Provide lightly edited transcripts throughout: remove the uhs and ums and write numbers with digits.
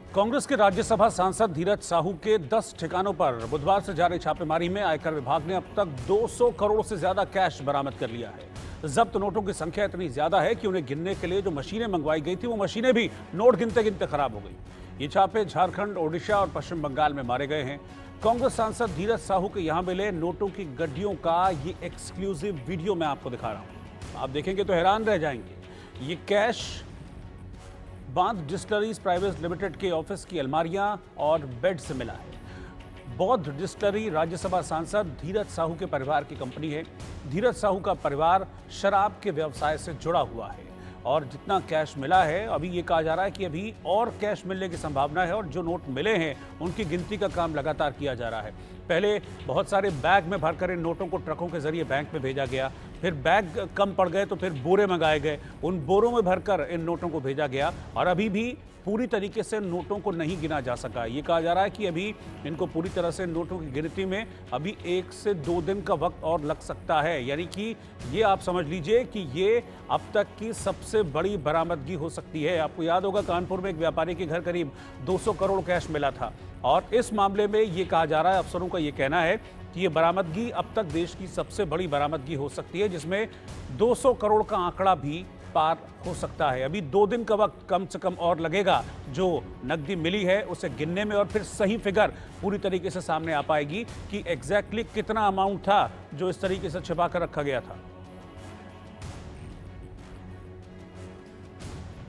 कांग्रेस के राज्यसभा सांसद धीरज साहू के 10 ठिकानों पर बुधवार से जारी छापेमारी में आयकर विभाग ने अब तक 200 करोड़ से ज्यादा कैश बरामद कर लिया है। जब्त नोटों की संख्या इतनी ज्यादा है कि उन्हें गिनने के लिए जो मशीनें मंगवाई गई थी वो मशीनें भी नोट गिनते गिनते खराब हो गई। ये छापे झारखंड, ओडिशा और पश्चिम बंगाल में मारे गए हैं। कांग्रेस सांसद धीरज साहू के यहां मिले नोटों की गड्डियों का ये एक्सक्लूसिव वीडियो मैं आपको दिखा रहा हूं। आप देखेंगे तो हैरान रह जाएंगे। ये कैश बांध डिस्टलरीज प्राइवेट लिमिटेड के ऑफिस की अलमारियां और बेड से मिला है। बौद्ध डिस्टलरी राज्यसभा सांसद धीरज साहू के परिवार की कंपनी है। धीरज साहू का परिवार शराब के व्यवसाय से जुड़ा हुआ है और जितना कैश मिला है, अभी ये कहा जा रहा है कि अभी और कैश मिलने की संभावना है और जो नोट मिले हैं उनकी गिनती का काम लगातार किया जा रहा है। पहले बहुत सारे बैग में भरकर इन नोटों को ट्रकों के जरिए बैंक में भेजा गया, फिर बैग कम पड़ गए तो फिर बोरे मंगाए गए, उन बोरों में भरकर इन नोटों को भेजा गया और अभी भी पूरी तरीके से नोटों को नहीं गिना जा सका। ये कहा जा रहा है कि अभी इनको पूरी तरह से नोटों की गिनती में अभी 1 से 2 दिन का वक्त और लग सकता है। यानी कि ये आप समझ लीजिए कि ये अब तक की सबसे बड़ी बरामदगी हो सकती है। आपको याद होगा कानपुर में एक व्यापारी के घर करीब 200 करोड़ कैश मिला था और इस मामले में ये कहा जा रहा है, अफसरों का ये कहना है कि ये बरामदगी अब तक देश की सबसे बड़ी बरामदगी हो सकती है, जिसमें 200 करोड़ का आंकड़ा भी पार हो सकता है। अभी 2 दिन का वक्त कम से कम और लगेगा जो नकदी मिली है उसे गिनने में और फिर सही फिगर पूरी तरीके से सामने आ पाएगी कि एग्जैक्टली कितना अमाउंट था जो इस तरीके से छिपा कर रखा गया था।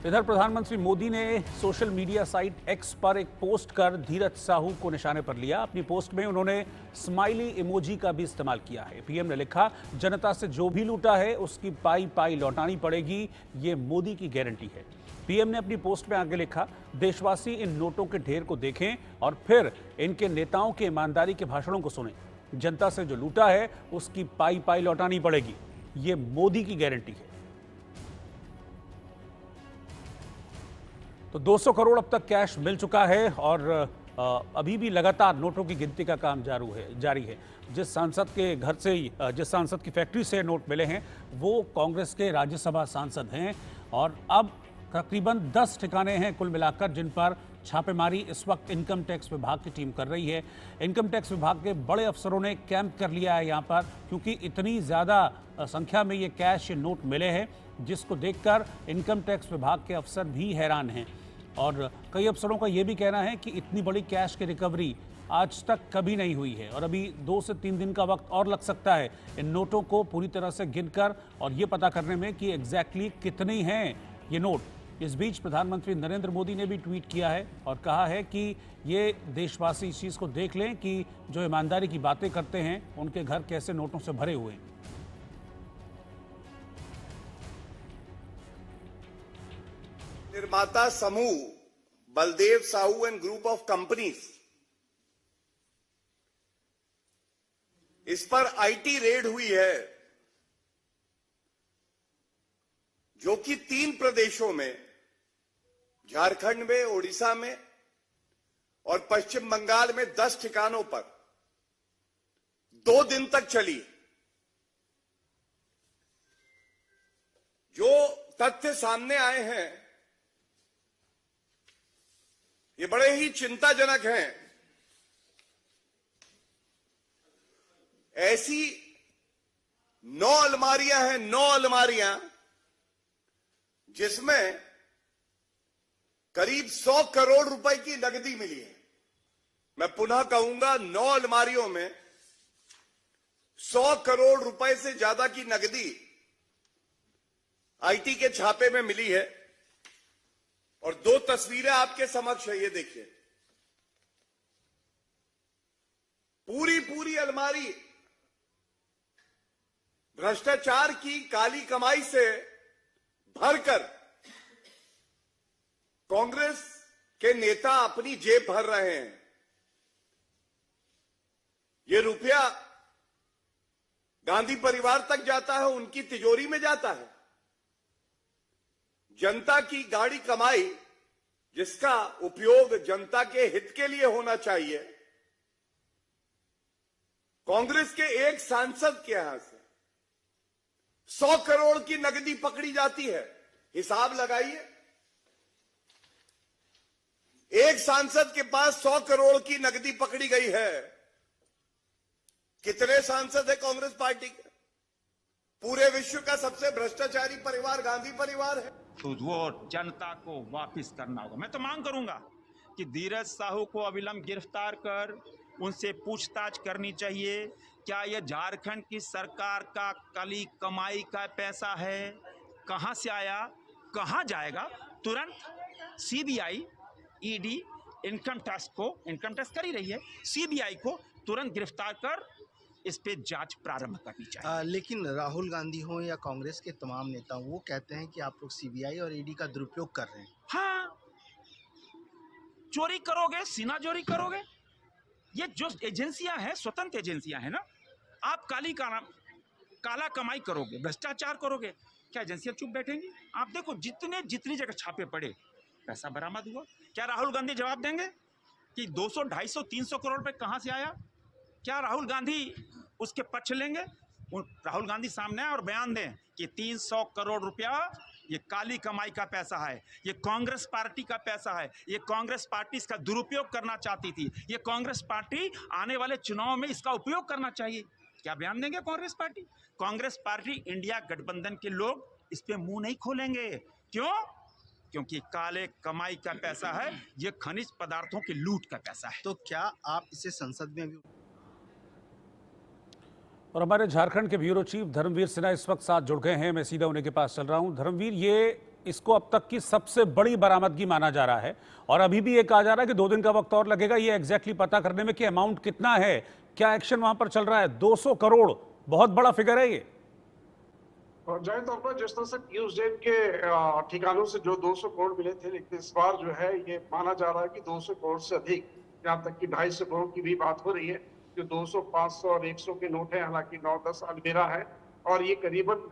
इधर प्रधानमंत्री मोदी ने सोशल मीडिया साइट एक्स पर एक पोस्ट कर धीरज साहू को निशाने पर लिया। अपनी पोस्ट में उन्होंने स्माइली इमोजी का भी इस्तेमाल किया है। पीएम ने लिखा, जनता से जो भी लूटा है उसकी पाई पाई लौटानी पड़ेगी, ये मोदी की गारंटी है। पीएम ने अपनी पोस्ट में आगे लिखा, देशवासी इन नोटों के ढेर को देखें और फिर इनके नेताओं के ईमानदारी के भाषणों को सुनें। जनता से जो लूटा है उसकी पाई पाई लौटानी पड़ेगी, ये मोदी की गारंटी है। तो 200 करोड़ अब तक कैश मिल चुका है और अभी भी लगातार नोटों की गिनती का काम जारी है। जिस सांसद के घर से जिस सांसद की फैक्ट्री से नोट मिले हैं वो कांग्रेस के राज्यसभा सांसद हैं और अब तकरीबन 10 ठिकाने हैं कुल मिलाकर जिन पर छापेमारी इस वक्त इनकम टैक्स विभाग की टीम कर रही है। इनकम टैक्स विभाग के बड़े अफसरों ने कैंप कर लिया है यहाँ पर, क्योंकि इतनी ज़्यादा संख्या में ये कैश नोट मिले हैं जिसको देखकर इनकम टैक्स विभाग के अफसर भी हैरान हैं। और कई अफसरों का ये भी कहना है कि इतनी बड़ी कैश की रिकवरी आज तक कभी नहीं हुई है और अभी 2 से 3 दिन का वक्त और लग सकता है इन नोटों को पूरी तरह से गिनकर और ये पता करने में कि एग्जैक्टली कितनी हैं ये नोट। इस बीच प्रधानमंत्री नरेंद्र मोदी ने भी ट्वीट किया है और कहा है कि ये देशवासी इस चीज़ को देख लें कि जो ईमानदारी की बातें करते हैं उनके घर कैसे नोटों से भरे हुए हैं। निर्माता समूह Baldev Sahu and group of companies, इस पर आईटी रेड हुई है जो कि 3 प्रदेशों में, झारखंड में, ओडिशा में और पश्चिम बंगाल में 10 ठिकानों पर 2 दिन तक चली। जो तथ्य सामने आए हैं ये बड़े ही चिंताजनक हैं। ऐसी 9 अलमारियां हैं, 9 अलमारियां जिसमें करीब 100 करोड़ रुपए की नकदी मिली है। मैं पुनः कहूंगा, 9 अलमारियों में 100 करोड़ रुपए से ज्यादा की नकदी आईटी के छापे में मिली है। और 2 तस्वीरें आपके समक्ष है, ये देखिए। पूरी अलमारी भ्रष्टाचार की काली कमाई से भरकर कांग्रेस के नेता अपनी जेब भर रहे हैं। ये रुपया गांधी परिवार तक जाता है, उनकी तिजोरी में जाता है। जनता की गाड़ी कमाई जिसका उपयोग जनता के हित के लिए होना चाहिए, कांग्रेस के एक सांसद के यहां से 100 करोड़ की नकदी पकड़ी जाती है। हिसाब लगाइए, एक एक सांसद के पास 100 करोड़ की नकदी पकड़ी गई है। कितने सांसद है कांग्रेस पार्टी के? पूरे विश्व का सबसे भ्रष्टाचारी परिवार गांधी परिवार है। तो वो जनता को वापस करना होगा। मैं तो मांग करूंगा कि धीरज साहू को अविलंब गिरफ्तार कर उनसे पूछताछ करनी चाहिए। क्या यह झारखंड की सरकार का काली कमाई का पैसा है? कहां से आया, कहां जाएगा? तुरंत सीबीआई, ईडी, इनकम टैक्स कर ही रही है, सीबीआई को तुरंत गिरफ्तार कर इस पे जांच प्रारंभ करनी चाहिए। लेकिन राहुल गांधी हो या कांग्रेस के तमाम नेता वो कहते हैं कि आप लोग सीबीआई और ईडी का दुरुपयोग कर रहे हैं। हाँ, चोरी करोगे, सीना चोरी करोगे। ये जो एजेंसियां हैं, स्वतंत्र एजेंसियां हैं ना, आप काला कमाई करोगे, भ्रष्टाचार करोगे, क्या एजेंसियां चुप बैठेंगी? आप देखो जितनी जगह छापे पड़े, पैसा बरामद हुआ। क्या राहुल गांधी जवाब देंगे कि 200, 250, 300 करोड़ रुपए कहां से आया? क्या राहुल गांधी उसके पक्ष लेंगे? राहुल गांधी सामने आए और बयान दें कि 300 करोड़ रुपया ये काली कमाई का पैसा है, ये कांग्रेस पार्टी का पैसा है, ये कांग्रेस पार्टी इसका दुरुपयोग करना चाहती थी, ये कांग्रेस पार्टी आने वाले चुनाव में इसका उपयोग करना चाहिए। क्या बयान देंगे Congress party? Congress party, India गठबंधन के लोग इस पे मुंह नहीं खोलेंगे। क्यों? क्योंकि काले कमाई का पैसा है, ये खनिज पदार्थों की लूट का पैसा है। तो क्या आप इसे संसद में भी? और हमारे झारखंड के ब्यूरो चीफ धर्मवीर सिन्हा इस वक्त साथ जुड़ गए हैं। मैं सीधा उन्हीं के पास चल रहा हूं। धर्मवीर, ये इसको अब तक की सबसे बड़ी बरामदगी माना जा रहा है और अभी भी ये कहा जा रहा है कि 2 दिन का वक्त और लगेगा ये एग्जैक्टली पता करने में कि अमाउंट कितना है, क्या एक्शन वहां पर चल रहा है। 200 करोड़ बहुत बड़ा फिगर है ये। और जाहिर तौर पर जिस तरह से पीयूष जैन के ठिकानों से जो 200 करोड़ मिले थे, लेकिन इस बार जो है ये माना जा रहा है कि 200 करोड़ से अधिक, यहाँ तक कि 250 करोड़ की भी बात हो रही है। जो 200, 500 और 100 के नोट हैं, हालांकि 9-10 अलमीरा है और ये करीबन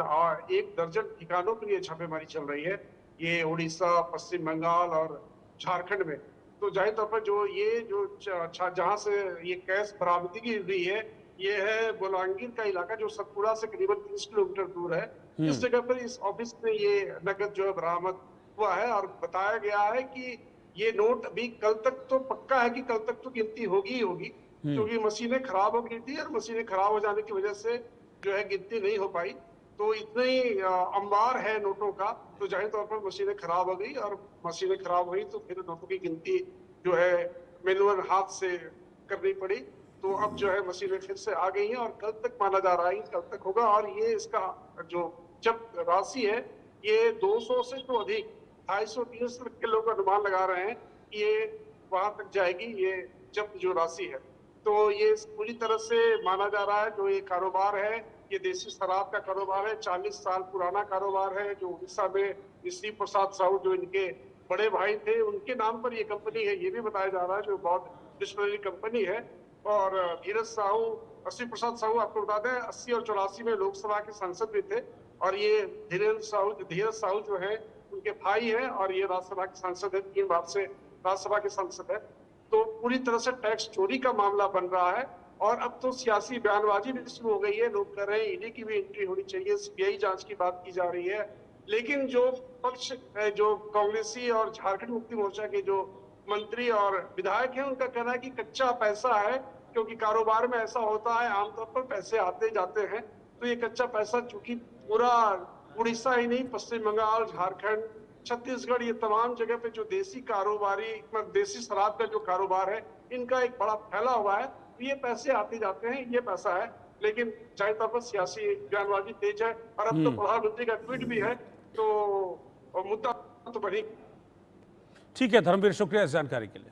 1 दर्जन ठिकानों के लिए छापेमारी चल रही है। ये उड़ीसा, पश्चिम बंगाल और झारखंड में। तो जाहिर तौर पर जहाँ से ये कैश बरामदगी हुई है, ये है बोलांगीर का इलाका जो सतपुड़ा से करीबन 30 किलोमीटर दूर है। इस जगह पर इस ऑफिस में ये नकद जो है बरामद हुआ है और बताया गया है कि ये नोट अभी कल तक तो पक्का है कि कल तक तो गिनती होगी ही होगी, क्योंकि मशीनें खराब हो गई थी और मशीनें खराब हो जाने की वजह से जो है गिनती नहीं हो पाई। तो इतने ही अंबार है नोटों का, तो जाहिर तौर पर मशीनें खराब हो गई और मशीनें खराब हुई तो फिर नोटों की गिनती जो है मैनुअल हाथ से करनी पड़ी। तो अब जो है मशीनें फिर से आ गई हैं और कल तक माना जा रहा है, कल तक होगा। और ये इसका जो जब्त राशि है ये 200 से तो अधिक 250-300 किलो का अनुमान लगा रहे हैं कि ये वहां तक जाएगी, ये जब्त जो राशि है। तो ये पूरी तरह से माना जा रहा है जो ये कारोबार है, ये देसी शराब का कारोबार है, 40 साल पुराना कारोबार है। जो उड़ीसा में श्री प्रसाद साहू जो इनके बड़े भाई थे, उनके नाम पर ये कंपनी है, ये भी बताया जा रहा है, जो बहुत डिस्ट्रिक्ट कंपनी है। और धीरज साहू, श्री प्रसाद साहू आपको बता दें 80 और 84 में लोकसभा के सांसद भी थे और ये धीरज साहू जो है उनके भाई है और ये राज्यसभा के सांसद है, 3 बार से राज्यसभा के सांसद है। तो पूरी तरह से टैक्स चोरी का मामला बन रहा है और अब तो सियासी बयानबाजी भी शुरू हो गई है। लोग कह रहे हैं ईडी की भी एंट्री होनी चाहिए, सीबीआई जांच की बात की जा रही है। लेकिन जो पक्ष जो कांग्रेसी और झारखंड मुक्ति मोर्चा के जो मंत्री और विधायक हैं, उनका कहना है कि कच्चा पैसा है, क्योंकि कारोबार में ऐसा होता है आमतौर पर पैसे आते जाते हैं। तो ये कच्चा पैसा चूंकि पूरा उड़ीसा ही नहीं, पश्चिम बंगाल, झारखंड, छत्तीसगढ़, ये तमाम जगह पे जो देसी शराब का जो कारोबार है, इनका एक बड़ा फैला हुआ है। ये पैसे आते जाते हैं, ये पैसा है। लेकिन जाहिर तौर पर सियासी बयानबाजी तेज है और अब तो प्रधानमंत्री का ट्वीट भी है, तो मुद्दा तो बढ़ी। ठीक है धर्मवीर, शुक्रिया इस जानकारी के लिए।